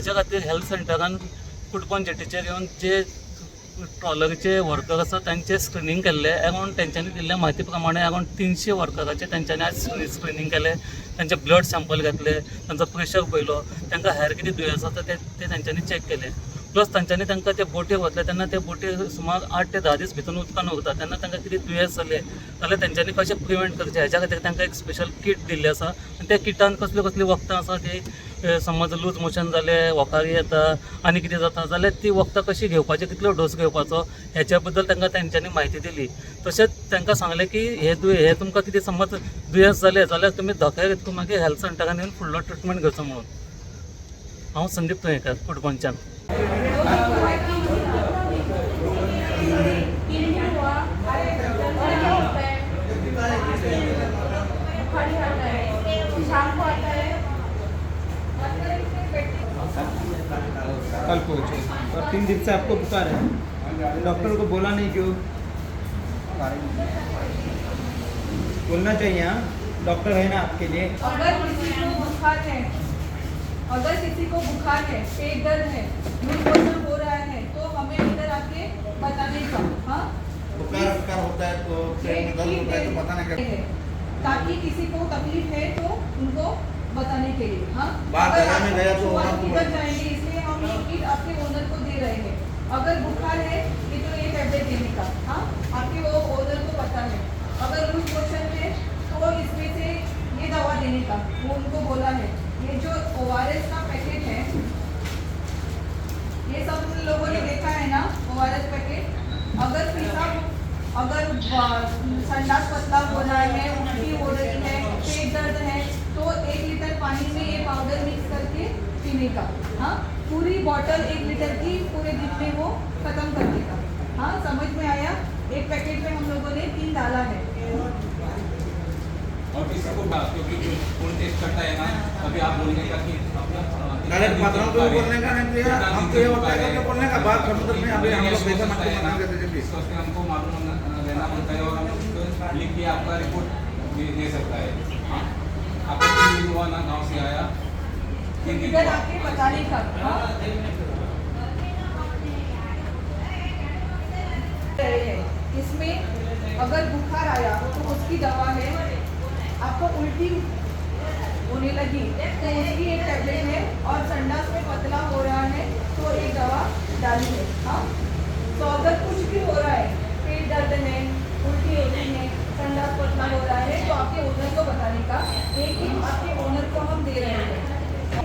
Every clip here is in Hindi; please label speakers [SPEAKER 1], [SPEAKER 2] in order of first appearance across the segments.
[SPEAKER 1] हाच्या खातीर हेल्थ सेंटरान कुडपण जेटीचेर येवन जे ट्रॉलरीचे वर्कर आसा तांचे स्क्रिनींग केल्ले. अरावंड तेंच्यांनी दिल्ल्या म्हायती प्रमाणे अरावंड 300 वर्करांचे तेंच्यांनी आज स्क्रिनींग केले. तांचे ब्लड सॅम्पल घेतले, तांचो प्रेशर पयलो, तांकां हेर कितें दुयेंस आसा ते तेंच्यांनी चॅक केले. प्लस तांच्यांनी तांकां ते बोटीर वतले तेन्ना ते बोटीर सुमार 8 ते 10 दीस भितर उदकान उरता तेन्ना तांकां कितें दुयेंस जालें जाल्यार तेंच्यांनी कशें प्रिवेंट करचें हेच्या खातीर तांकां एक स्पेशल किट दिल्लें आसा. आनी त्या किटान कसलीं वखदां आसा ती समज लूज मोशन जालें, वखारी येता आनी कितें जाता जाल्यार ती वखदां कशी घेवपाची, कितलो डोस घेवपाचो हेच्या बद्दल तांकां तेंच्यांनी म्हायती दिली. तशेंच तांकां सांगलें की हे तुमकां कितें समज दुयेंस जालें जाल्यार तुमी धोक्याक येतकून मागीर हेल्थ सेंटरान येवन फुडलो ट्रिटमेंट घेवचो म्हणून. हांव संदीप तुयेकर कुडपणच्यान.
[SPEAKER 2] कल पहुँचे और 3 दिन से आपको बुखार है, डॉक्टर को बोला नहीं क्यों? बोलना चाहिए, हाँ डॉक्टर है ना आपके लिए.
[SPEAKER 3] अगर किसी को बुखार है, पेट दर्द है, लूज मोशन हो रहा है तो हमें इधर आके बताने का. हाँ,
[SPEAKER 4] बुखार होता है तो पेट में दर्द होता है तो बताने का
[SPEAKER 3] है ताकि किसी को तकलीफ है तो उनको बताने के लिए. हाँ,
[SPEAKER 4] बाहर जगह में गया तो
[SPEAKER 3] इधर जाएंगे इसलिए हम ये किट आपके ओनर को दे रहे हैं. अगर बुखार है कि तो ये टैबलेट देने का. हाँ, आपके वो ओनर को पता है. अगर लूज मोशन है तो इसमें से ये दवा देने का वो उनको बोला है. ये जो ORS का पैकेट है ये सब उन लोगों ने देखा है ना. ORS पैकेट अगर संडास पतला हो रहा है, उल्टी हो रही है, पेट दर्द है तो 1 लीटर पानी में ये पाउडर मिक्स करके पीने का. हाँ, पूरी बॉटल 1 लीटर की पूरे दिन में वो खत्म कर देगा. हाँ, समझ में आया. एक पैकेट में हम लोगों ने 3 डाला है.
[SPEAKER 5] और किसी को क्योंकि फुल टेस्ट करता है ना तभी आप बोलेंगे कि
[SPEAKER 4] डायरेक्ट पात्रों को बोलने का नहीं तो यार हम तो ये होता है कि बोलने का बात समुद्र में अभी हम लोग पैसा मत बना के दे
[SPEAKER 5] इसको हमको मालूम लेना पड़ता है और हम उसको लिख के आपका रिपोर्ट दे सकता है. हाँ, आपको 3 दिन हुआ ना गाँव से आया, 3 दिन
[SPEAKER 3] इधर आके बताने का. हाँ, इसमें अगर बुखार आया तो उसकी दवा है. आपको उल्टी होने लगी तो उसकी एक टैबलेट है और संडास में पतला हो रहा है तो एक दवा डाली है. हाँ, तो अगर कुछ भी हो रहा है, पेट दर्द है, उल्टी हो रही है, संडास पतला हो रहा है तो आपके ओनर को बताने का. एक ही आपके ओनर को हम दे रहे हैं.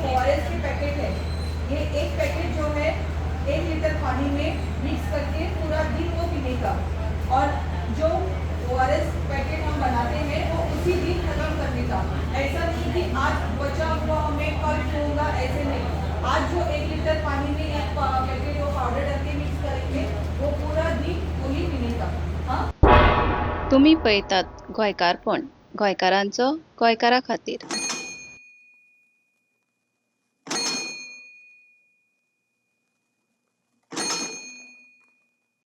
[SPEAKER 3] ORS के पैकेट है. ये एक पैकेट जो है 1 लीटर पानी में मिक्स करके पूरा दिन वो पीने का. और जो ORS पैकेट हम बनाते हैं वो उसी दिन खत्म करने का. ऐसा नहीं कि आज बचा हुआ हमें कल होगा, ऐसे नहीं. आज जो 1 लीटर पानी में एक पैकेट वो पाउडर करके मिक्स करेंगे वो पूरा दिन वही पीने का. हाँ,
[SPEAKER 6] तुम्ही पळयतात गोंयकारपण, गोंयकारांचो गोंयकारा खातीर.